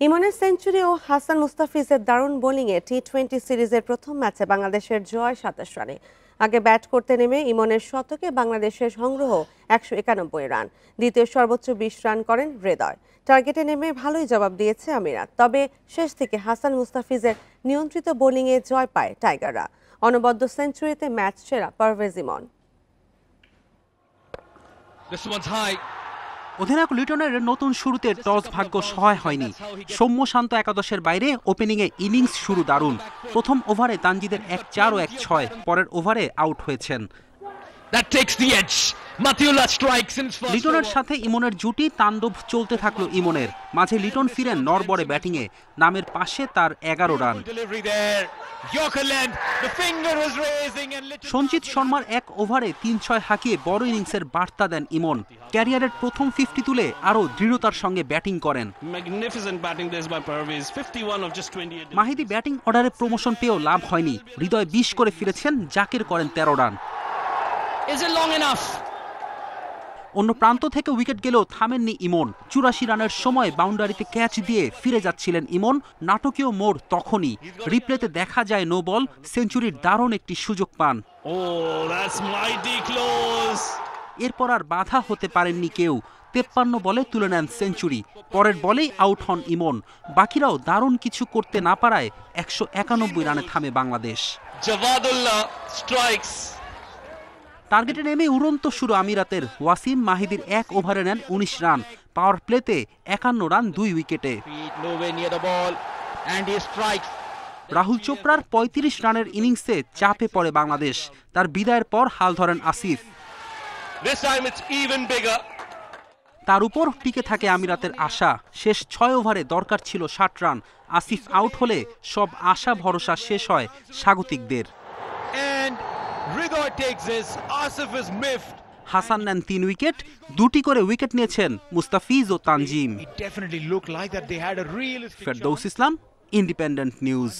ইমনের সেঞ্চুরি ও হাসান মুস্তাফিজের দারুণ বোলিংয়ে টি-20 সিরিজের প্রথম ম্যাচে বাংলাদেশের জয় ২৭ রানে। আগে ব্যাট করতে নেমে ইমনের শতকে বাংলাদেশের সংগ্রহ ১৯১ রান। দ্বিতীয় সর্বোচ্চ ২০ রান করেন হৃদয়। টার্গেটে নেমে ভালোই জবাব দিয়েছে আমিরাত, তবে শেষ থেকে হাসান মুস্তাফিজের নিয়ন্ত্রিত বোলিংয়ে জয় পায় টাইগাররা। অনবদ্য সেঞ্চুরিতে ম্যাচ সেরা পারভেজ ইমন। অধিনায়ক লিটনের নতুন শুরুতে টস ভাগ্য সহায় হয়নি। সৌম্য শান্ত একাদশের বাইরে ওপেনিংয়ে ইনিংস শুরু দারুণ। প্রথম ওভারে তানজিদের ১-৪ ও ১-৬, পরের ওভারে আউট হয়েছেন। লিটনের সাথে ইমনের জুটি তাণ্ডব চলতে থাকলো ইমনের। মাঝে লিটন ফিরেন নড়বড়ে ব্যাটিংয়ে, নামের পাশে তার ১১ রান। সঞ্জিত শর্মার ১ ওভারে ৩-৬ হাঁকিয়ে বড় ইনিংসের বার্তা দেন ইমন। ক্যারিয়ারের প্রথম 50 তুলে আরও দৃঢ়তার সঙ্গে ব্যাটিং করেন। মাহিদি ব্যাটিং অর্ডারে প্রমোশন পেয়েও লাভ হয়নি। হৃদয় ২০ করে ফিরেছেন, জাকির করেন ১৩ রান। অন্য প্রান্ত থেকে উইকেট গেলেও থামেননি ইমন। ৮৪ রানের সময় বাউন্ডারিতে ক্যাচ দিয়ে ফিরে যাচ্ছিলেন ইমন। নাটকীয় মোড় তখনই। রিপ্লেতে দেখা যায় নো বল, সেঞ্চুরির দারুণ একটি সুযোগ পান। এরপর আর বাধা হতে পারেননি কেউ। ৫৩ বলে তুলে নেন সেঞ্চুরি। পরের বলেই আউট হন ইমন। বাকিরাও দারুণ কিছু করতে না পারায় ১৯১ রানে থামে বাংলাদেশ। টার্গেটে নেমে উড়ন্ত শুরু আমিরাতের। ওয়াসিম মাহিদির ১ ওভারে নেন ১৯ রান। পাওয়ার প্লেতে ৫১ রান ২ উইকেটে। রাহুল চোপড়ার ৩৫ রানের ইনিংসে চাপে পড়ে বাংলাদেশ। তার বিদায়ের পর হাল ধরেন আসিফ। তার উপর টিকে থাকে আমিরাতের আশা। শেষ ৬ ওভারে দরকার ছিল ৬০ রান। আসিফ আউট হলে সব আশা ভরসা শেষ হয় স্বাগতিকদের। হাসান নেন ৩ উইকেট, ২টি করে উইকেট নিয়েছেন মুস্তাফিজ ও তানজিম। ফেরদৌস ইসলাম, ইন্ডিপেন্ডেন্ট নিউজ।